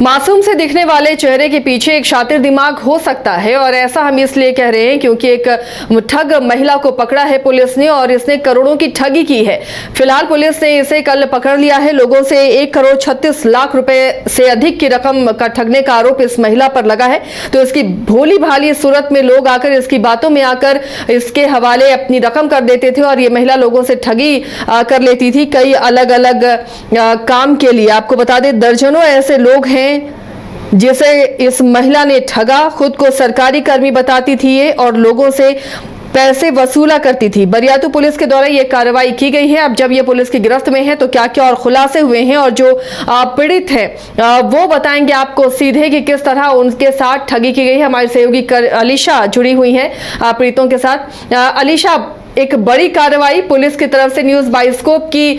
मासूम से दिखने वाले चेहरे के पीछे एक शातिर दिमाग हो सकता है, और ऐसा हम इसलिए कह रहे हैं क्योंकि एक ठग महिला को पकड़ा है पुलिस ने, और इसने करोड़ों की ठगी की है। फिलहाल पुलिस ने इसे कल पकड़ लिया है। लोगों से 1,36,00,000 रुपए से अधिक की रकम का ठगने का आरोप इस महिला पर लगा है। तो इसकी भोली भाली सूरत में लोग आकर इसकी बातों में आकर इसके हवाले अपनी रकम कर देते थे, और ये महिला लोगों से ठगी कर लेती थी कई अलग अलग काम के लिए। आपको बता दें, दर्जनों ऐसे लोग हैं जिसे इस महिला ने ठगा। खुद को सरकारी कर्मी बताती थी ये, और लोगों से पैसे वसूला करती थी। बरियातू पुलिस के द्वारा ये कार्रवाई की गई है। अब जब ये पुलिस की गिरफ्त में है तो क्या क्या और खुलासे हुए हैं, और जो पीड़ित है वो बताएंगे आपको सीधे कि किस तरह उनके साथ ठगी की गई है। हमारी सहयोगी अलीशा जुड़ी हुई है पीड़ितों के साथ। अलीशा, एक बड़ी कार्रवाई पुलिस की तरफ से न्यूज बाइस्कोप की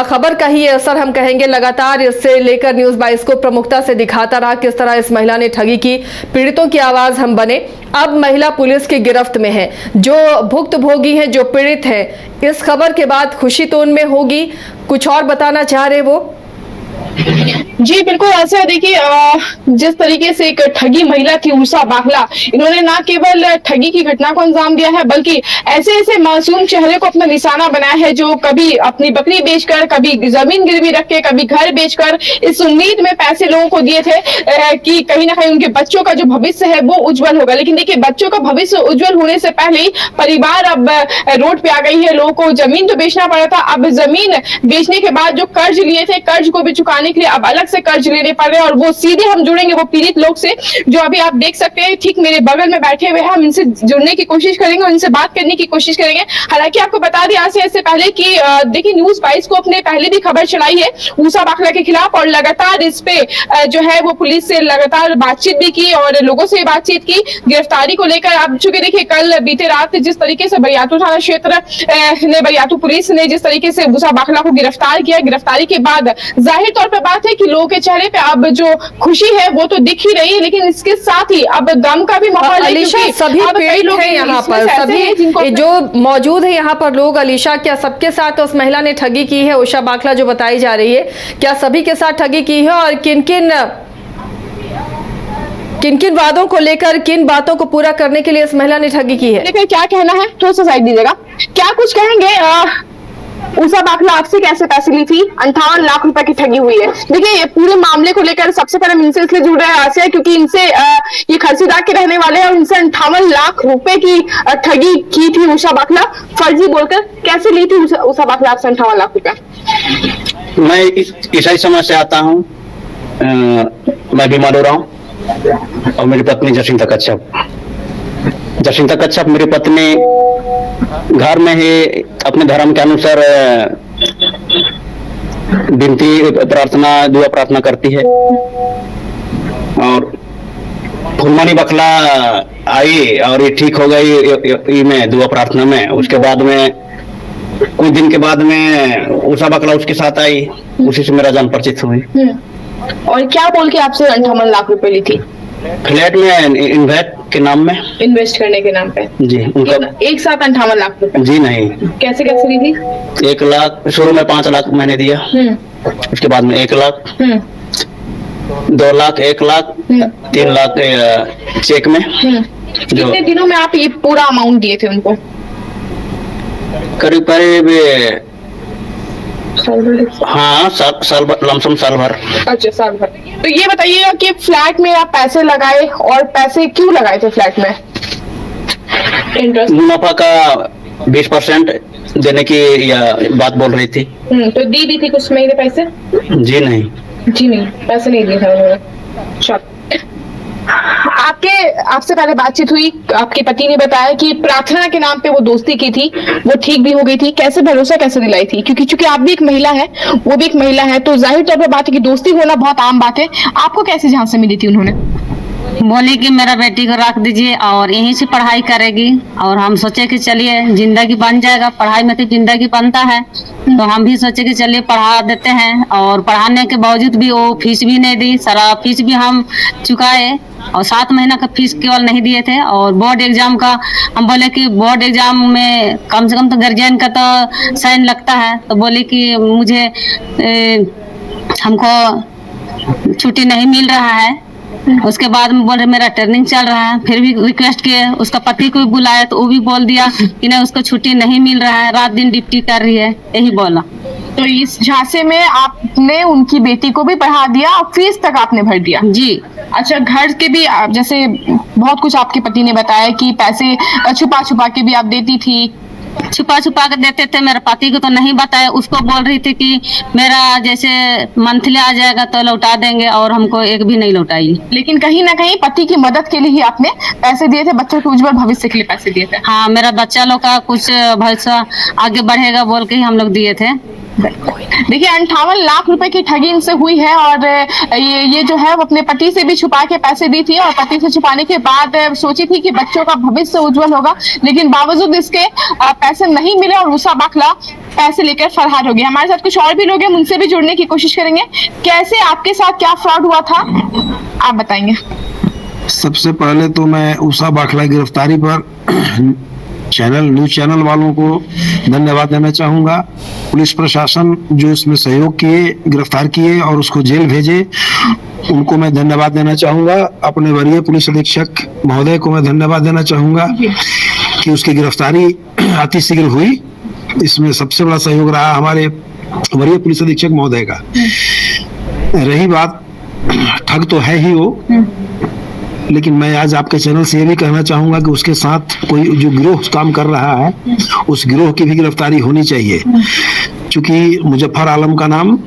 खबर का ही असर हम कहेंगे, लगातार इससे लेकर न्यूज बाइस्कोप प्रमुखता से दिखाता रहा किस तरह इस महिला ने ठगी की। पीड़ितों की आवाज हम बने। अब महिला पुलिस की गिरफ्त में है। जो भुक्तभोगी हैं, जो पीड़ित हैं, इस खबर के बाद खुशी तो उनमें होगी। कुछ और बताना चाह रहे वो? जी बिल्कुल, ऐसा देखिए, जिस तरीके से एक ठगी महिला थी उषा बाखला, इन्होंने ना केवल ठगी की घटना को अंजाम दिया है बल्कि ऐसे ऐसे मासूम चेहरे को अपना निशाना बनाया है जो कभी अपनी बकरी बेचकर, कभी जमीन गिरवी रख के, कभी घर बेचकर इस उम्मीद में पैसे लोगों को दिए थे कि कहीं ना कहीं उनके बच्चों का जो भविष्य है वो उज्जवल होगा। लेकिन देखिए, बच्चों का भविष्य उज्जवल होने से पहले ही परिवार अब रोड पे आ गई है। लोगों को जमीन तो बेचना पड़ा था, अब जमीन बेचने के बाद जो कर्ज लिए थे, कर्ज को भी चुकाने के लिए अब अलग से कर्ज लेने पड़ रहे हैं। और वो सीधे हम जुड़ेंगे वो पीड़ित लोग से, जो अभी आप देख सकते हैं ठीक मेरे बगल में बैठे हुए हैं। हम इनसे जुड़ने की कोशिश करेंगे, उनसे बात करने की कोशिश करेंगे। हालांकि आपको बता दें आज से इससे पहले कि देखिए, न्यूज बाइस्कोप ने पहले भी खबर चलाई है उषा बाखला के खिलाफ, और लगातार इस पे जो है वो पुलिस से लगातार बातचीत भी की और लोगों से बातचीत की गिरफ्तारी को लेकर। अब चूंकि देखिए, कल बीते रात जिस तरीके से बरियातू थाना क्षेत्र ने, बरियातू पुलिस ने जिस तरीके से उषा बाखला को गिरफ्तार किया, गिरफ्तारी के बाद जाहिर तौर पर बात है कि लोगों के चेहरे पे अब जो खुशी है वो तो दिख ही रही है, लेकिन इसके साथ ही अब गम का भी माहौल है। अलीशा, सभी पीड़ित लोग हैं यहाँ पर, सभी जो मौजूद है यहाँ पर लोग। अलीशा, क्या सबके साथ उस महिला ने ठगी की है, उषा बाखला जो बताई जा रही है, क्या सभी के साथ ठगी की है, और किन किन वादों को लेकर, किन बातों को पूरा करने के लिए इस महिला ने ठगी की है? देखिए, क्या कहना है थोड़ा सा साइड दीजिएगा, क्या कुछ कहेंगे? उषा बाखला आपसे कैसे पैसे ली थी? 58 लाख रुपए की ठगी हुई है। देखिए, ये पूरे मामले को लेकर सबसे पहले हम इनसे इसलिए जुड़ रहे हैं आसिया, क्योंकि इनसे ये खरसीदाग के रहने वाले हैं और इनसे 58 लाख रुपए की ठगी की थी उषा बाखला, फर्जी बोलकर। कैसे ली थी उषा बाखला आपसे 58 लाख रुपए? मैं ईसाई समाज से आता हूँ। मैं बीमार हो रहा हूँ और मेरी पत्नी जसिंता कच्छप मेरी पत्नी घर में ही अपने धर्म के अनुसार विनती प्रार्थना, दुआ प्रार्थना करती है। और फुलमणि बखला आई और ये ठीक हो गई में दुआ प्रार्थना में। उसके बाद में कुछ दिन के बाद में उषा बखला उसके साथ आई, उसी से मेरा जान परिचित हुई। और क्या बोल के आपसे 58 लाख रुपए ली थी? फ्लैट में इन्वेस्ट के नाम में, इन्वेस्ट करने के नाम पे। जी, उनका एक साथ 58 लाख रुपए? जी नहीं। कैसे ली थी? 1 लाख, शुरू में 5 लाख मैंने दिया, उसके बाद में 1 लाख, 2 लाख, 1 लाख, 3 लाख चेक में। कितने दिनों में आप ये पूरा अमाउंट दिए थे उनको? करीब हाँ, साल भर, लमसम साल भर। अच्छा, साल भर। तो ये बताइएगा कि फ्लैट में आप पैसे लगाए, और पैसे क्यों लगाए थे फ्लैट में? इंटरेस्ट मुनाफा का 20% देने की या बात बोल रही थी। तो दी थी कुछ महीने पैसे? जी नहीं, पैसे नहीं दिए थे उन्होंने। आपसे पहले बातचीत हुई, आपके पति ने बताया कि प्रार्थना के नाम पे वो दोस्ती की थी, वो ठीक भी हो गई थी। कैसे भरोसा कैसे दिलाई थी? क्योंकि चूंकि आप भी एक महिला है, वो भी एक महिला है, तो जाहिर तौर पर बात है कि दोस्ती होना बहुत आम बात है। आपको कैसे झांसे मिली थी उन्होंने? बोली कि मेरा बेटी को रख दीजिए और यहीं से पढ़ाई करेगी, और हम सोचे कि चलिए जिंदगी बन जाएगा, पढ़ाई में तो जिंदगी बनता है। तो हम भी सोचे कि चलिए पढ़ा देते हैं, और पढ़ाने के बावजूद भी वो फीस भी नहीं दी। सारा फीस भी हम चुकाए, और 7 महीना का फीस केवल नहीं दिए थे। और बोर्ड एग्जाम का हम बोले कि बोर्ड एग्जाम में कम से कम तो गार्जियन का तो साइन लगता है। तो बोले कि मुझे हमको छुट्टी नहीं मिल रहा है। उसके बाद में बोल रहे मेरा ट्रेनिंग चल रहा है, फिर भी रिक्वेस्ट किए, उसका पति को भी बुलाया तो वो भी बोल दिया कि नहीं उसको छुट्टी नहीं मिल रहा है, रात दिन ड्यूटी कर रही है, यही बोला। तो इस झांसे में आपने उनकी बेटी को भी पढ़ा दिया और फीस तक आपने भर दिया? जी। अच्छा, घर के भी जैसे बहुत कुछ आपके पति ने बताया कि पैसे छुपा छुपा के भी आप देती थी? छुपा छुपा के देते थे, मेरे पति को तो नहीं बताया, उसको बोल रही थी कि मेरा जैसे मंथली आ जाएगा तो लौटा देंगे, और हमको एक भी नहीं लौटाई। लेकिन कहीं ना कहीं पति की मदद के लिए ही आपने पैसे दिए थे, बच्चों के उज्जवल भविष्य के लिए पैसे दिए थे? हाँ, मेरा बच्चा लोग का कुछ भविष्य आगे बढ़ेगा बोल के ही हम लोग दिए थे। देखिए 58 लाख रुपए की ठगी इनसे हुई है, और ये जो है वो अपने पति से भी छुपा के पैसे दी थी, और पति से छुपाने के बाद सोची थी कि बच्चों का भविष्य उज्जवल होगा, लेकिन बावजूद इसके पैसे नहीं मिले और उषा बाखला पैसे लेकर फरार हो गई। हमारे साथ कुछ और भी लोग हैं, उनसे भी जुड़ने की कोशिश करेंगे। कैसे आपके साथ क्या फ्रॉड हुआ था, आप बताएंगे? सबसे पहले तो मैं उषा बाखला की गिरफ्तारी पर न्यूज चैनल वालों को धन्यवाद देना चाहूँगा। पुलिस प्रशासन जो इसमें सहयोग किए, गिरफ्तार किए और उसको जेल भेजे, उनको मैं धन्यवाद देना चाहूँगा। अपने वरीय पुलिस अधीक्षक महोदय को मैं धन्यवाद देना चाहूँगा कि उसकी गिरफ्तारी अतिशीघ्र हुई। इसमें सबसे बड़ा सहयोग रहा हमारे वरीय पुलिस अधीक्षक महोदय का। रही बात, ठग तो है ही वो, लेकिन मैं आज आपके चैनल से ये भी कहना चाहूंगा कि उसके साथ कोई जो गिरोह काम कर रहा है, उस गिरोह की भी गिरफ्तारी होनी चाहिए। क्योंकि मुजफ्फर आलम का नाम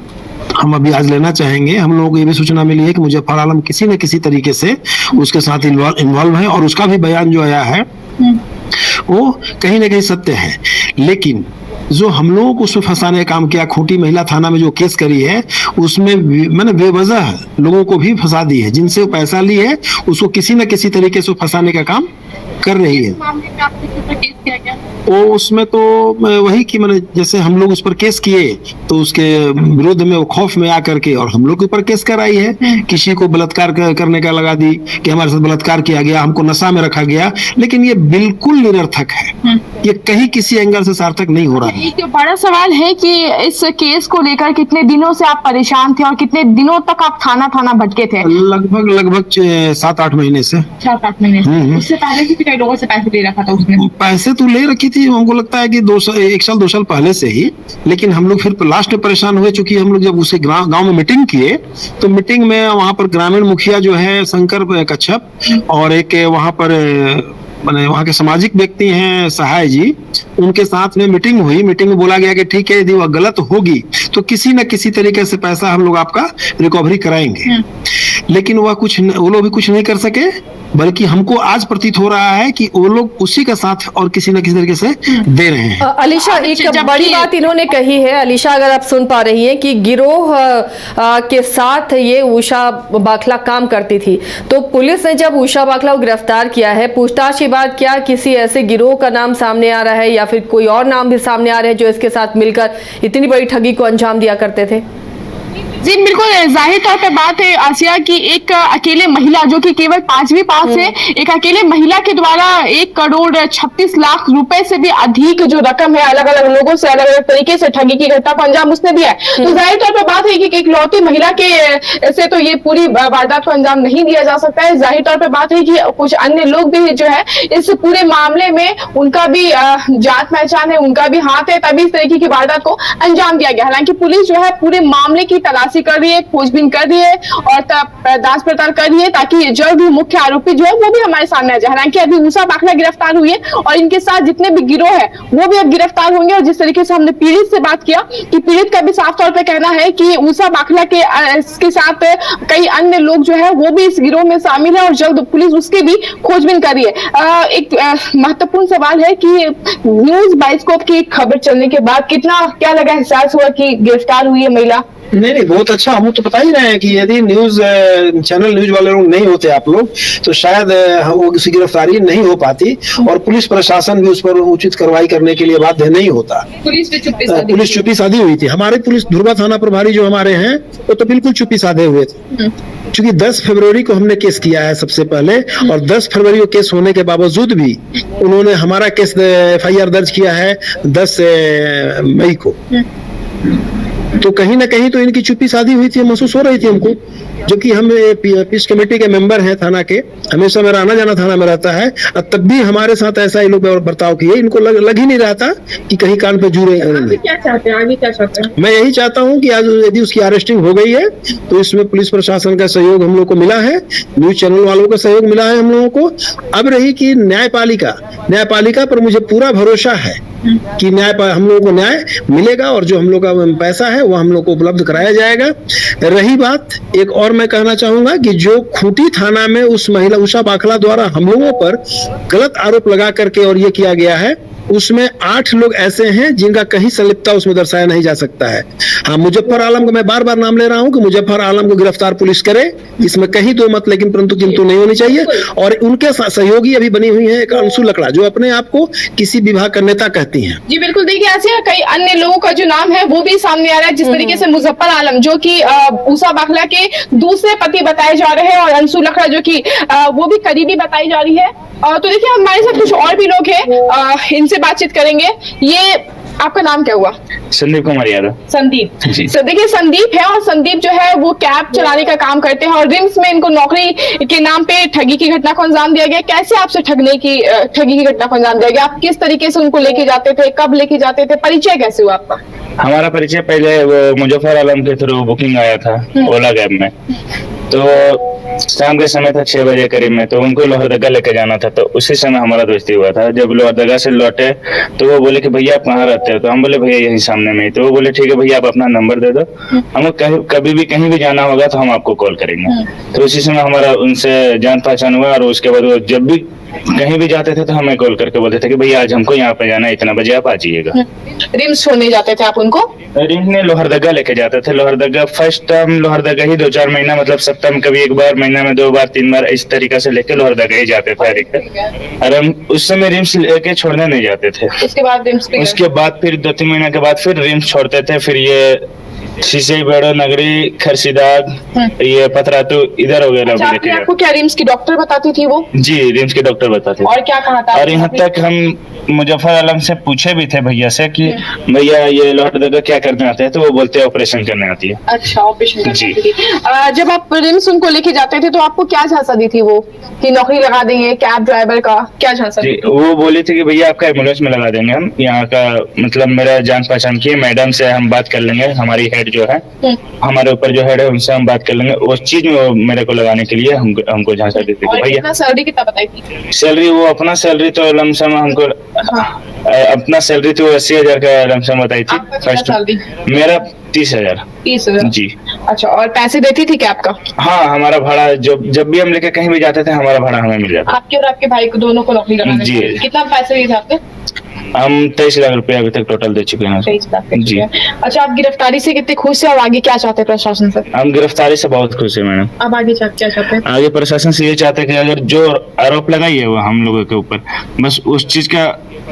हम अभी आज लेना चाहेंगे। हम लोगों को ये भी सूचना मिली है कि मुजफ्फर आलम किसी न किसी तरीके से उसके साथ इन्वॉल्व है, और उसका भी बयान जो आया है वो कहीं ना कहीं सत्य है। लेकिन जो हम लोगों को उसमें फंसाने का काम किया, खूंटी महिला थाना में जो केस करी है, उसमें मैंने बेवजह लोगों को भी फंसा दी है। जिनसे वो पैसा ली है उसको किसी न किसी तरीके से फंसाने का काम कर रही है। वो उसमें तो वही कि मैंने जैसे हम लोग उस पर केस किए तो उसके विरोध में वो खौफ में आकर के और हम लोग के ऊपर केस कराई है। किसी को बलात्कार करने का लगा दी कि हमारे साथ बलात्कार किया गया, हमको नशा में रखा गया, लेकिन ये बिल्कुल निरर्थक है। ये कहीं किसी एंगल से सार्थक नहीं हो रहा है। एक बड़ा सवाल है कि इस केस को लेकर कितने दिनों से आप परेशान थे और कितने दिनों तक आप थाना भटके थे? लगभग 7-8 महीने से। 7-8 महीने। उससे पहले भी कई लोगों से पैसे ले रखा था उसने? पैसे तो ले रखी थी, हमको लगता है कि 1 साल 2 साल पहले से ही। लेकिन हम लोग फिर लास्ट में परेशान हुए, चूंकि हम लोग जब उसे गांव में मीटिंग किए तो मीटिंग में वहां पर ग्रामीण मुखिया जो है शंकर कच्छप और एक वहां पर माने वहाँ के सामाजिक व्यक्ति हैं सहाय जी, उनके साथ में मीटिंग हुई। मीटिंग में बोला गया कि ठीक है, यदि वह गलत होगी तो किसी न किसी तरीके से पैसा हम लोग आपका रिकवरी कराएंगे। लेकिन वो लोग भी कुछ नहीं कर सके, बल्कि हमको आज प्रतीत हो रहा है कि वो लोग उसी का साथ और किसी न किसी तरीके से दे रहे हैं। अलीशा, एक बड़ी बात इन्होंने कही है, अलीशा अगर आप सुन पा रही हैं, कि गिरोह के साथ ये उषा बाखला काम करती थी। तो पुलिस ने जब उषा बाखला को गिरफ्तार किया है, पूछताछ के बाद क्या किसी ऐसे गिरोह का नाम सामने आ रहा है या फिर कोई और नाम भी सामने आ रहे हैं जो इसके साथ मिलकर इतनी बड़ी ठगी को अंजाम दिया करते थे? जी बिल्कुल, जाहिर तौर पे बात है आसिया की, एक अकेले महिला जो कि केवल 5वीं पास है, एक अकेले महिला के द्वारा 1,36,00,000 रुपए से भी अधिक जो रकम है अलग अलग लोगों से अलग अलग तरीके से ठगी की घटना को अंजाम उसने दिया है। तो जाहिर तौर पे बात है कि इकलौती महिला के से तो ये पूरी वारदात को अंजाम नहीं दिया जा सकता है। जाहिर तौर पे बात है कि कुछ अन्य लोग भी जो है इस पूरे मामले में उनका भी जात पहचान है, उनका भी हाथ है, तभी इस तरीके की वारदात को अंजाम दिया गया। हालांकि पुलिस जो है पूरे मामले की तलाशी कर रही है, खोजबीन कर रही है और जांच पड़ताल कर रही है, ताकि जल्द ही मुख्य आरोपी जो है वो भी हमारे सामने आ जाए। हालांकि अभी उषा बाखला गिरफ्तार हुई है और इनके साथ जितने भी गिरोह है वो भी अब गिरफ्तार होंगे। और जिस तरीके से हमने पीड़ित से बात किया कि पीड़ित का भी साफ तौर पे कहना है कि उषा बाखला के साथ कई अन्य लोग जो है वो भी इस गिरोह में शामिल है और जल्द पुलिस उसके भी खोजबीन कर रही है। एक महत्वपूर्ण सवाल है कि न्यूज बाइस्कोप की खबर चलने के बाद क्या लगा, एहसास हुआ कि गिरफ्तार हुई है महिला? नहीं, बहुत अच्छा। हम तो बता ही रहे हैं कि यदि न्यूज वाले लोग नहीं होते आप लोग, तो शायद वो किसी गिरफ्तारी नहीं हो पाती और पुलिस प्रशासन भी उस पर उचित कार्रवाई करने के लिए बाध्य नहीं होता। पुलिस चुप्पी साधी हुई थी। हमारे पुलिस धुर्वा थाना प्रभारी जो हमारे हैं वो तो बिल्कुल चुप्पी साधे हुए थे, क्योंकि 10 फरवरी को हमने केस किया है सबसे पहले, और 10 फरवरी को केस होने के बावजूद भी उन्होंने हमारा केस FIR दर्ज किया है 10 मई को। तो कहीं ना कहीं तो इनकी चुप्पी साधी हुई थी, महसूस हो रही थी हमको, जो कि हम पीस कमेटी के मेंबर हैं थाना के, हमेशा मेरा आना जाना थाना में रहता है, और तब भी हमारे साथ ऐसा ये लोग बर्ताव किए। इनको लग ही नहीं रहा था कि कहीं कान पे जू रहे। क्या चाहते हैं आगे, क्या चाहते हैं? मैं यही चाहता हूं कि आज यदि उसकी अरेस्टिंग हो गई है तो इसमें पुलिस प्रशासन का सहयोग हम लोग को मिला है, न्यूज चैनल वालों का सहयोग मिला है हम लोगों को। अब रही कि न्यायपालिका पर मुझे पूरा भरोसा है कि हम लोगों को न्याय मिलेगा और जो हम लोग का पैसा है वो हम लोग को उपलब्ध कराया जाएगा। रही बात एक और मैं कहना चाहूंगा कि जो खूंटी थाना में उस महिला उषा बाखला द्वारा हम लोगों पर गलत आरोप लगा करके और ये किया गया है, उसमें 8 लोग ऐसे हैं जिनका कहीं संलिप्तता उसमें दर्शाया नहीं जा सकता है। हाँ, मुजफ्फर आलम का मैं बार बार नाम ले रहा हूं कि मुजफ्फर आलम को गिरफ्तार पुलिस करे, इसमें कहीं दो मत लेकिन परंतु किंतु नहीं होनी चाहिए। और उनके सहयोगी अभी बनी हुई है एक अंशु लकड़ा, जो अपने आप को किसी विभाग का नेता कहती हैं। जी बिल्कुल, देखिए ऐसे कई अन्य लोगों का जो नाम है वो भी सामने आ रहा है, जिस तरीके से मुजफ्फर आलम जो कि उषा बाखला के दूसरे पति बताए जा रहे हैं, और अंशु लकड़ा जो कि वो भी करीबी बताई जा रही है। तो देखिए हमारे साथ कुछ और भी लोग हैं, इनसे बातचीत करेंगे। ये आपका नाम क्या हुआ? संदीप कुमार यादव। संदीप जी। तो देखिए संदीप है, और संदीप जो है वो कैब चलाने का काम करते हैं, और रिम्स में इनको नौकरी के नाम पे ठगी की घटना को अंजाम दिया गया। कैसे आपसे ठगी की घटना को अंजाम दिया गया? आप किस तरीके से उनको लेके जाते थे, कब लेके जाते थे, परिचय कैसे हुआ आपका? हमारा परिचय पहले वो मुजफ्फर आलम के थ्रू बुकिंग आया था ओला कैब में, तो शाम के समय था 6 बजे करीब में, तो उनको लोहरदगा लेके जाना था। तो उसी समय हमारा दोस्ती हुआ था। जब लोहरदगा से लौटे तो वो बोले कि भैया आप कहाँ रहते हो? तो हम बोले भैया यही सामने में ही। तो वो बोले ठीक है भैया आप अपना नंबर दे दो, हम कभी भी कहीं भी जाना होगा तो हम आपको कॉल करेंगे। तो उसी समय हमारा उनसे जान पहचान हुआ, और उसके बाद वो जब भी कहीं भी जाते थे तो हमें कॉल करके बोलते थे कि भैया आज हमको यहाँ पे जाना है, इतना बजे आप आ जाइएगा। रिम्स छोड़ने जाते थे आप उनको? रिम्स में लोहरदगा लेके जाते थे। लोहरदगा फर्स्ट टाइम लोहरदगा ही 2-4 महीना, मतलब सप्ताह में कभी 1 बार, महीना में 2 बार 3 बार, इस तरीके से लेके लोहरदगा ही जाते थे अधिकतर। और हम उस समय रिम्स लेके छोड़ने नहीं जाते थे। उसके बाद रिम्स उसके बाद फिर 2-3 महीने के बाद फिर रिम्स छोड़ते थे। फिर ये शीशे बेड़ो नगरी, खरसीदाग, ये पथरातू इधर वगैरह अच्छा, लेके आपको क्या रिम्स की डॉक्टर बताती थी वो? जी, रिम्स के डॉक्टर बताते थे। और क्या कहा था? और यहाँ तक हम मुजफ्फर आलम से पूछे भी थे भैया से कि भैया ये लोहरदगा क्या करने आते हैं? तो वो बोलते हैं ऑपरेशन करने आती है। अच्छा, ऑपरेशन जी। जब आप रिम्स उनको लेके जाते थे तो आपको क्या झांसा दी थी वो कि नौकरी लगा देंगे कैब ड्राइवर का? क्या झांसा दी? वो बोली थी कि भैया आपका एम्बुलेंस में लगा देंगे हम, यहाँ का मतलब मेरा जान पहचान की मैडम से हम बात कर लेंगे, हमारी हेड जो है, हमारे ऊपर जो हेड है उनसे हम बात कर लेंगे। उस चीज में वो मेरे को लगाने के लिए हमको झांसा देती थी। भैया सैलरी कितना बताई थी? सैलरी वो अपना सैलरी तो लमसम हमको अपना सैलरी तो 80,000 का लमसम बताई थी। फर्स्ट मेरा 30,000। 30,000 जी। अच्छा, और पैसे देती थी क्या आपका? हाँ, हमारा भाड़ा जब भी हम लेके कहीं भी जाते थे हमारा भाड़ा हमें मिल जाता। आपके और आपके भाई को दोनों को नौकरी लगाने जी। कितना पैसे दिए थे आपने? हम 23 लाख रुपए अभी तक टोटल दे चुके हैं। 23 लाख जी। अच्छा, आप गिरफ्तारी से कितने खुश है और आगे क्या चाहते हैं प्रशासन से? हम गिरफ्तारी से बहुत खुश है मैडम। अब आगे क्या चाहते हैं? आगे प्रशासन से ये चाहते हैं कि अगर जो आरोप लगाई है वो हम लोगों के ऊपर, बस उस चीज का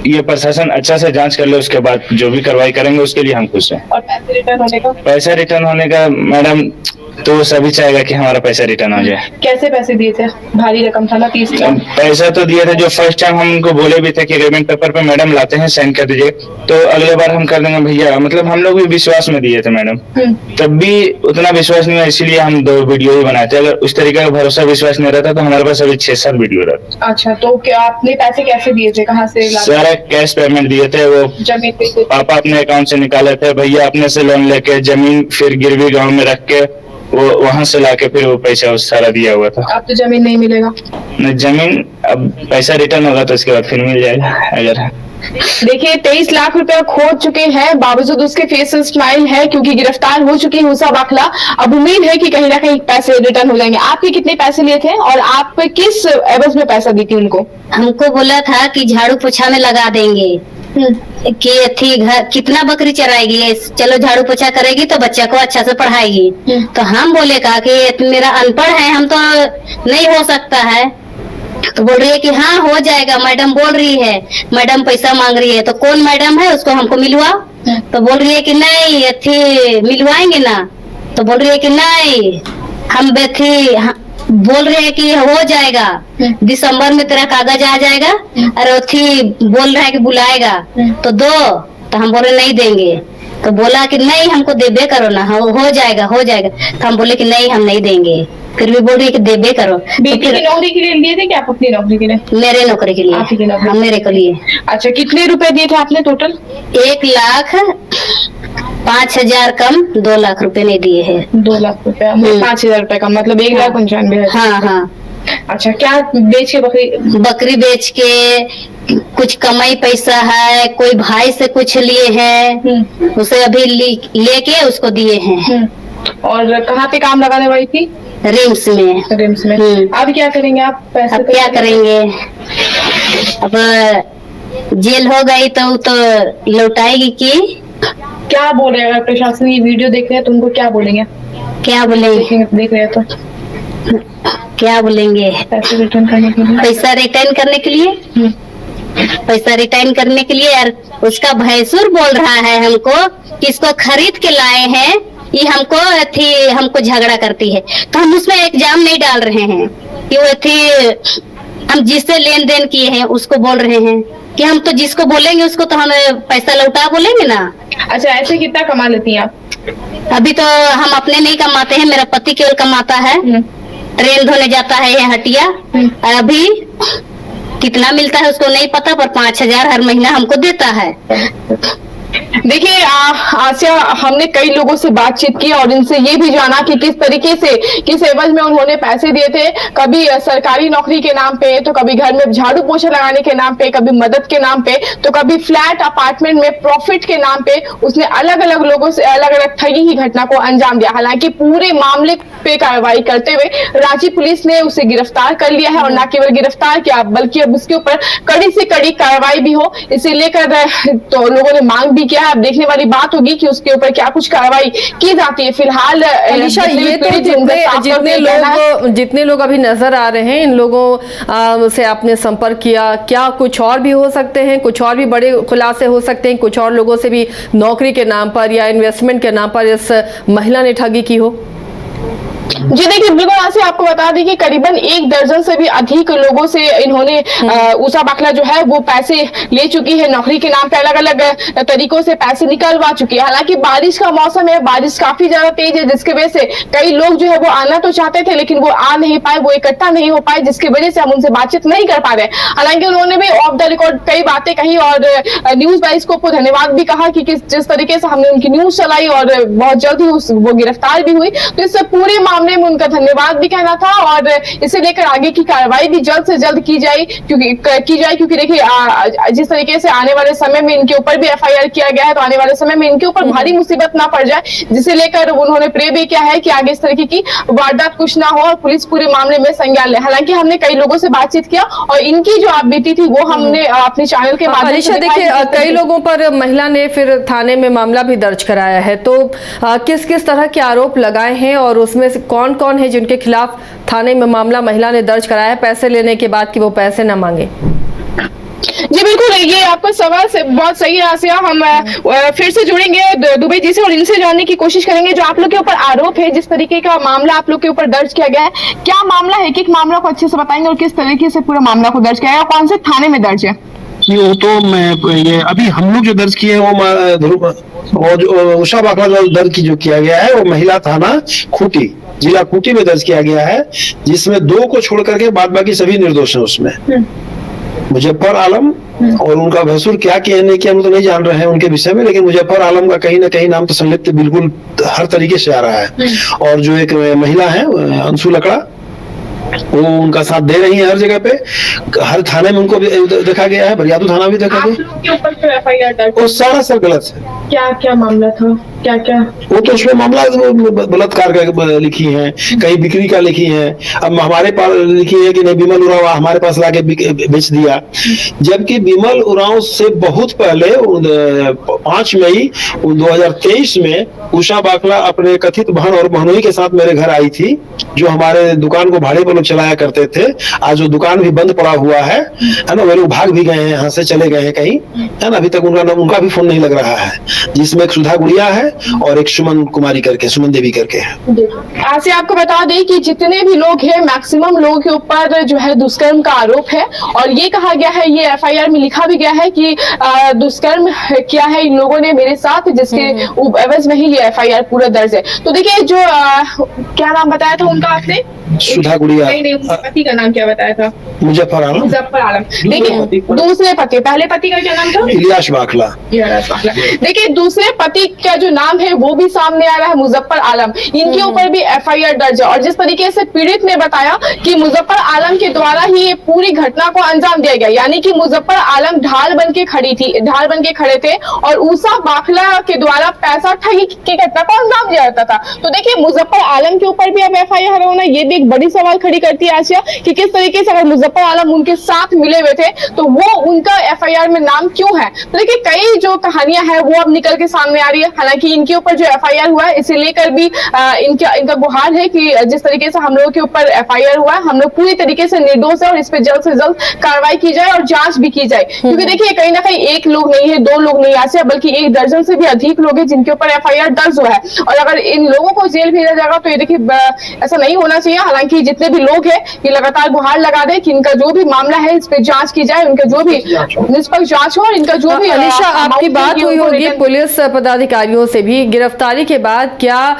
ये प्रशासन अच्छा से जांच कर ले, उसके बाद जो भी कार्रवाई करेंगे उसके लिए हम खुश हैं। और पैसे रिटर्न होने का? पैसा रिटर्न होने का मैडम तो सभी चाहेगा कि हमारा पैसा रिटर्न हो जाए। कैसे पैसे दिए थे? भारी रकम था ना, 30 लाख। पैसा तो दिए थे, जो फर्स्ट टाइम हम उनको बोले भी थे कि एग्रीमेंट पेपर पे मैडम लाते हैं साइन कर दीजिए, तो अगले बार हम कर देंगे भैया, मतलब हम लोग भी विश्वास में दिए थे मैडम। तब भी उतना विश्वास नहीं हुआ, इसीलिए हम 2 वीडियो ही बनाए थे। अगर उस तरीके का भरोसा विश्वास नहीं रहता तो हमारे पास अभी 6-7 वीडियो रहता। अच्छा, तो क्या आपने पैसे कैसे दिए थे, कहाँ से? सारा कैश पेमेंट दिए थे, वो जमीन पे? पापा अपने अकाउंट से निकाले थे, भैया अपने से लोन लेके जमीन फिर गिरवी गांव में रख के वो वहां से लाके फिर वो पैसा सारा दिया हुआ था। अब तो जमीन नहीं मिलेगा? नहीं, जमीन अब पैसा रिटर्न होगा तो उसके बाद फिर मिल जाएगा। अगर देखिए 23 लाख रुपया खो चुके हैं, बावजूद उसके फेस स्माइल है क्योंकि गिरफ्तार हो चुकी है उषा बाखला। अब उम्मीद है कि कहीं ना कहीं पैसे रिटर्न हो जाएंगे। आपके कितने पैसे लिए थे और आप किस एवज में पैसा दी थी उनको? हमको बोला था कि झाड़ू पोछा में लगा देंगे, कि थी घर कितना बकरी चराएगी, चलो झाड़ू पोछा करेगी तो बच्चा को अच्छा से पढ़ाएगी। तो हम बोले कहा कि मेरा अनपढ़ है, हम तो नहीं हो सकता है। तो बोल रही है कि हाँ हो जाएगा, मैडम बोल रही है, मैडम पैसा मांग रही है। तो कौन मैडम है, उसको हमको मिलवा। तो बोल रही है कि नहीं थी मिलवाएंगे ना। तो बोल रही है कि नहीं हम बेथी बोल रहे हैं कि हो जाएगा, दिसंबर में तेरा कागज आ जाएगा। और थी बोल रहा है कि बुलाएगा तो दो, तो हम बोल रहे नहीं देंगे। तो बोला कि नहीं हमको देबे करो ना, हो जाएगा हो जाएगा। तो हम बोले कि नहीं हम नहीं देंगे, फिर भी बोल रही कि देबे करो। तो बेटी फिर की नौकरी के लिए लिए थे कि आप अपनी नौकरी के लिए? मेरे नौकरी के आप ही की लिए, नौकरी? हाँ मेरे के लिए। अच्छा, कितने रुपए दिए थे आपने टोटल? 1,05,000 कम 2 लाख रुपए नहीं दिए हैं। 2 लाख रुपए, 5,000 रुपए का मतलब 1,95,000। हाँ हाँ, अच्छा, क्या बेच के बकरी? बकरी बेच के कुछ कमाई पैसा है, कोई भाई से कुछ लिए हैं, उसे अभी लेके उसको दिए हैं। और कहाँ पे काम लगाने वाली थी? रिम्स में। रिम्स में। अब क्या करेंगे आप? पैसे अब क्या करेंगे, अब जेल हो गई तो लौटाएगी की? क्या बोल रहे हैं? अगर प्रशासन ये वीडियो देख रहे हैं तो उनको क्या बोलेंगे? क्या बोलेंगे, देख रहे हैं तो क्या बोलेंगे? पैसे रिटर्न करने के लिए? पैसा रिटर्न करने के लिए, पैसा रिटर्न करने के लिए यार, उसका भैंसुर बोल रहा है हमको कि इसको खरीद के लाए हैं, ये हमको झगड़ा करती है। तो हम उसमें इल्जाम नहीं डाल रहे हैं कि वो हम जिससे लेन देन किए हैं उसको बोल रहे हैं कि हम तो जिसको बोलेंगे उसको तो हम पैसा लौटा बोलेंगे ना। अच्छा, ऐसे कितना कमा लेती हैं आप? अभी तो हम अपने नहीं कमाते हैं, मेरा पति केवल कमाता है, ट्रेन धोने जाता है ये हटिया। अभी कितना मिलता है उसको नहीं पता, पर 5,000 हर महीना हमको देता है। देखिए आसिया, हमने कई लोगों से बातचीत की और इनसे ये भी जाना कि किस तरीके से, किस एवज में उन्होंने पैसे दिए थे। कभी सरकारी नौकरी के नाम पे, तो कभी घर में झाड़ू पोछा लगाने के नाम पे, कभी मदद के नाम पे, तो कभी फ्लैट अपार्टमेंट में प्रॉफिट के नाम पे उसने अलग अलग लोगों से अलग अलग ठगी की घटना को अंजाम दिया। हालांकि पूरे मामले पे कार्रवाई करते हुए रांची पुलिस ने उसे गिरफ्तार कर लिया है, और न केवल गिरफ्तार किया बल्कि अब उसके ऊपर कड़ी से कड़ी कार्रवाई भी हो, इसे लेकर तो लोगों ने मांग भी किया है। अब देखने वाली बात होगी कि उसके ऊपर क्या कुछ कार्रवाई की जाती है। फिलहाल अलीशा, ये तो जितने लोग अभी नजर आ रहे हैं, इन लोगों से आपने संपर्क किया, क्या कुछ और भी हो सकते हैं, कुछ और भी बड़े खुलासे हो सकते हैं, कुछ और लोगों से भी नौकरी के नाम पर या इन्वेस्टमेंट के नाम पर इस महिला ने ठगी की हो? जी देखिए, बिल्कुल ऐसे आपको बता दें कि करीबन 1 दर्जन से भी अधिक लोगों से इन्होंने ऊषा बाखला जो है वो पैसे ले चुकी है। नौकरी के नाम पे अलग अलग तरीकों से पैसे निकलवा चुकी है। हालांकि बारिश का मौसम है, बारिश काफी ज्यादा तेज है, जिसकी वजह से कई लोग जो है वो आना तो चाहते थे लेकिन वो आ नहीं पाए, वो इकट्ठा नहीं हो पाए, जिसकी वजह से हम उनसे बातचीत नहीं कर पा रहे। हालांकि उन्होंने भी ऑफ द रिकॉर्ड कई बातें कही और न्यूज बाइस्कोप को धन्यवाद भी कहा कि जिस तरीके से हमने उनकी न्यूज चलाई और बहुत जल्द ही वो गिरफ्तार भी हुई। तो इस पूरे मामले में उनका धन्यवाद भी कहना था और इसे लेकर आगे की कार्रवाई भी जल्द से जल्द की जाए, क्योंकि देखिए जिस तरीके से आने वाले समय में इनके ऊपर भी FIR किया गया है, तो आने वाले समय में इनके ऊपर भारी मुसीबत ना पड़ जाए, जिसे लेकर उन्होंने प्रे भी किया है कि आगे इस तरीके की वारदात कुछ ना हो और पुलिस पूरे मामले में संज्ञान ले। हालांकि हमने कई लोगों से बातचीत किया और इनकी जो आप बीती थी वो हमने अपने चैनल के माध्यम से देखिए, कई लोगों पर महिला ने फिर थाने में मामला भी दर्ज कराया है, तो किस किस तरह के आरोप लगाए हैं और उसमें से कौन कौन है जिनके खिलाफ थाने में मामला महिला ने दर्ज कराया है पैसे लेने के बाद कि वो पैसे न मांगे? जी बिल्कुल, ये आपका सवाल से बहुत सही है आसिया। हम फिर से जुड़ेंगे दुबई जी से और इनसे जानने की कोशिश करेंगे जो आप लोग के ऊपर आरोप है, जिस तरीके का मामला आप लोग के ऊपर दर्ज किया गया है, क्या मामला है, एक मामला को अच्छे से बताएंगे और किस तरीके से पूरा मामला को दर्ज किया है और कौन से थाने में दर्ज है? वो तो मैं ये अभी हम लोग जो दर्ज किए हैं वो जो ऊषा बाखला जो दर्ज जो किया गया है वो महिला थाना खूंटी, जिला खूंटी में दर्ज किया गया है, जिसमें 2 को छोड़ करके बाद बाकी सभी निर्दोष हैं उसमें। मुजफ्फर आलम और उनका भसुर क्या किया नहीं किया हम तो नहीं जान रहे हैं उनके विषय में, लेकिन मुजफ्फर आलम का कहीं ना कहीं नाम तो संलिप्त बिल्कुल हर तरीके से आ रहा है। और जो एक महिला है अंशु लकड़ा, वो उनका साथ दे रही है हर जगह पे, हर थाने में उनको भी देखा गया है, बरियादू थाना भी देखा गया। के ऊपर फिर FIR दर्ज, वो सारा सब गलत है। क्या क्या मामला था, क्या क्या? वो तो उसमें मामला बलात्कार का लिखी है, कहीं बिक्री का लिखी है, अब हमारे पास लिखी है कि नहीं विमल उरांव हमारे पास लाके बेच दिया, जबकि विमल उरांव से बहुत पहले 5 मई 2023 में ऊषा बाखला अपने कथित बहन और बहनोई के साथ मेरे घर आई थी, जो हमारे दुकान को भाड़े पर लोग चलाया करते थे। आज वो दुकान भी बंद पड़ा हुआ है ना, वे लोग भाग भी गए हैं, यहाँ से चले गए हैं कहीं, है ना, अभी तक उनका भी फोन नहीं लग रहा है। जिसमें एक सुधा गुड़िया है और एक सुमन कुमारी करके, सुमन देवी करके है। ऐसे आपको बता दें कि जितने भी लोग हैं मैक्सिमम लोगों के ऊपर जो है दुष्कर्म का आरोप है और ये कहा गया है, ये एफआईआर में लिखा भी गया है कि दुष्कर्म किया है इन लोगों ने मेरे साथ, जिसके एवज में ही ये एफआईआर पूरा दर्ज है। तो देखिए जो क्या नाम बताया था उनका आपने? सुधा गुड़िया। नहीं, उनके पति का नाम क्या बताया था? मुजफ्फर आलम। मुजफ्फर आलम। देखिए दूसरे पति, पहले पति का क्या नाम था? इलियास बाखला। देखिए दूसरे पति का जो नाम है वो भी सामने आ रहा है, मुजफ्फर आलम। इनके ऊपर भी एफआईआर दर्ज है और जिस तरीके से पीड़ित ने बताया कि मुजफ्फर आलम के द्वारा ही ये पूरी घटना को अंजाम दिया गया, यानी कि मुजफ्फर आलम ढाल बन के खड़े थे और उषा बाखला के द्वारा पैसा ठगी की घटना को अंजाम दिया जाता था। तो देखिए मुजफ्फर आलम के ऊपर भी अब एफआईआर होना, ये भी एक बड़ी सवाल खड़ी करती है आसिया कि किस तरीके से अगर मुजफ्फर आलम उनके साथ मिले हुए थे तो वो उनका एफआईआर में नाम क्यों है। तो देखिए कई जो कहानियां हैं वो अब निकल के सामने आ रही है। हालांकि इनके ऊपर जो एफआईआर हुआ है इसे लेकर भी इनका गुहार है कि जिस तरीके से हम लोगों के ऊपर एफआईआर हुआ है हम लोग पूरी तरीके से निर्दोष है और इस पे जल्द से जल्द कार्रवाई की जाए और जांच भी की जाए, क्योंकि देखिए कहीं ना कहीं एक लोग नहीं है, दो लोग नहीं आसिया, बल्कि 1 दर्जन से भी अधिक लोग हैं जिनके ऊपर एफआईआर दर्ज हुआ है और अगर इन लोगों को जेल भेजा जाएगा तो ये देखिए ऐसा नहीं होना चाहिए। हालांकि जितने भी लोग हैं ये लगातार गुहार लगा दे कि इनका जो भी मामला है इस पे जांच की जाए, उनका जो भी निष्पक्ष जांच हो और इनका जो भी। अलीशा, आपकी बात हुई होगी पुलिस पदाधिकारियों से भी, गिरफ्तारी के बाद क्या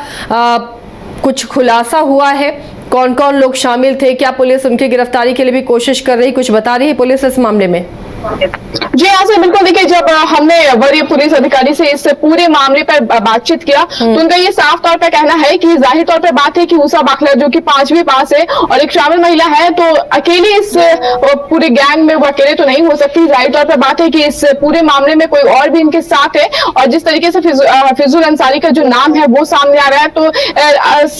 कुछ खुलासा हुआ है? कौन कौन लोग शामिल थे? क्या पुलिस उनकी गिरफ्तारी के लिए भी कोशिश कर रही, कुछ बता रही है पुलिस इस मामले में? जी हाँ सर, बिल्कुल। देखिए जब हमने वरीय पुलिस अधिकारी से इस पूरे मामले पर बातचीत किया तो उनका ये साफ तौर पर कहना है कि जाहिर तौर पर बात है कि उषा बाखला जो कि 5वीं पास है और एक शामिल महिला है, तो अकेले इस पूरे गैंग में वो अकेले तो नहीं हो सकती। जाहिर तौर पर बात है कि इस पूरे मामले में कोई और भी इनके साथ है और जिस तरीके से फिजुल अंसारी का जो नाम है वो सामने आ रहा है, तो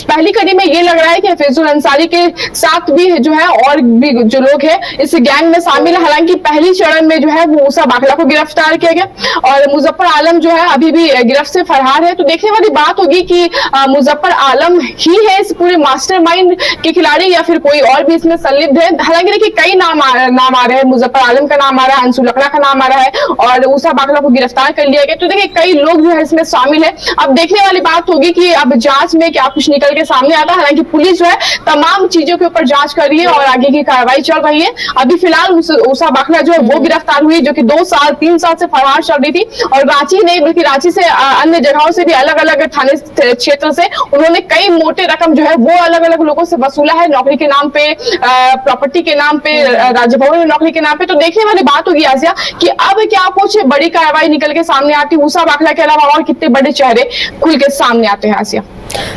पहली कड़ी में ये लग रहा है कि फिजुल अंसारी के साथ भी जो है और भी जो लोग है इस गैंग में शामिल है। हालांकि पहली में जो है वो उषा बाखला को गिरफ्तार किया गया और मुजफ्फर आलम जो है अभी भी गिरफ्त से फरार है। तो देखने वाली बात होगी कि मुजफ्फर आलम ही है इस पूरे मास्टरमाइंड के खिलाड़ी या फिर कोई और भी इसमें संलिप्त है। हालांकि देखिए कई नाम आ रहे हैं, मुजफ्फर आलम का नाम आ रहा है, अंशु लकड़ा का नाम आ रहा है और उषा बाखला को गिरफ्तार कर लिया गया। तो देखिए कई लोग जो है इसमें शामिल है। अब देखने वाली बात होगी कि अब जांच में क्या कुछ निकल के सामने आता है। हालांकि पुलिस जो है तमाम चीजों के ऊपर जांच कर रही है और आगे की कार्रवाई चल रही है। अभी फिलहाल उषा बाखला जो है वो गिरफ्तार हुई जो कि 2-3 साल से फरार चल रही थी और रांची नहीं बल्कि रांची से अन्य जगहों से भी अलग अलग थाने क्षेत्र से उन्होंने कई मोटे रकम जो है वो अलग अलग लोगों से वसूला है, नौकरी के नाम पे, प्रॉपर्टी के नाम पे, राजभवन में नौकरी के नाम पे। तो देखने वाली बात होगी आसिया कि अब क्या कुछ बड़ी कार्रवाई निकल के सामने आती है, उषा बाखला के अलावा और कितने बड़े चेहरे खुल के सामने आते हैं आसिया।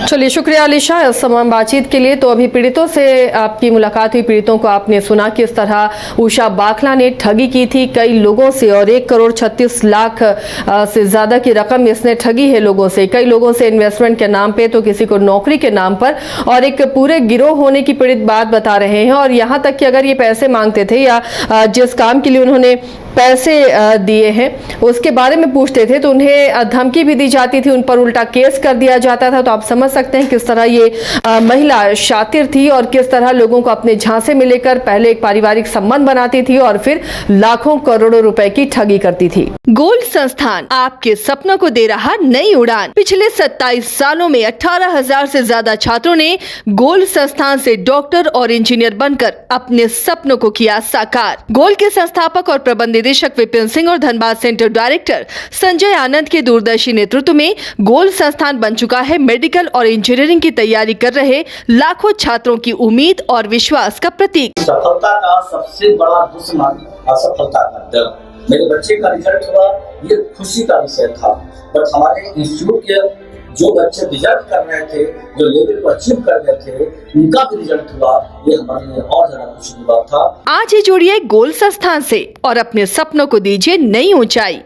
चलिए शुक्रिया अलीशा इस तमाम बातचीत के लिए। तो अभी पीड़ितों से आपकी मुलाकात हुई, पीड़ितों को आपने सुना किस तरह उषा बाखला ने ठगी की थी कई लोगों से और 1,36,00,000 से ज्यादा की रकम इसने ठगी है लोगों से, कई लोगों से इन्वेस्टमेंट के नाम पे तो किसी को नौकरी के नाम पर, और एक पूरे गिरोह होने की पीड़ित बात बता रहे हैं। और यहाँ तक कि अगर ये पैसे मांगते थे या जिस काम के लिए उन्होंने पैसे दिए हैं उसके बारे में पूछते थे तो उन्हें धमकी भी दी जाती थी, उन पर उल्टा केस कर दिया जाता था। तो आप समझ सकते हैं किस तरह ये महिला शातिर थी और किस तरह लोगों को अपने झांसे में लेकर पहले एक पारिवारिक संबंध बनाती थी और फिर लाखों करोड़ों रुपए की ठगी करती थी। गोल्ड संस्थान आपके सपनों को दे रहा नई उड़ान। पिछले 27 सालों में 18,000 से ज्यादा छात्रों ने गोल्ड संस्थान से डॉक्टर और इंजीनियर बनकर अपने सपनों को किया साकार। गोल्ड के संस्थापक और प्रबंध निदेशक विपिन सिंह और धनबाद सेंटर डायरेक्टर संजय आनंद के दूरदर्शी नेतृत्व में गोल्ड संस्थान बन चुका है मेडिकल और इंजीनियरिंग की तैयारी कर रहे लाखों छात्रों की उम्मीद और विश्वास का प्रतीक। सफलता का सबसे बड़ा दुश्मन असफलता का डर। मेरे बच्चे का रिजल्ट हुआ, ये खुशी का विषय था, बट हमारे इंस्टीट्यूट के जो बच्चे रिजल्ट कर रहे थे, जो लेवल को अचीव कर रहे थे, उनका भी रिजल्ट हुआ, ये हमारे लिए और ज्यादा खुशी की बात था। आज ही जुड़िए गोल्ड संस्थान से और अपने सपनों को दीजिए नई ऊंचाई।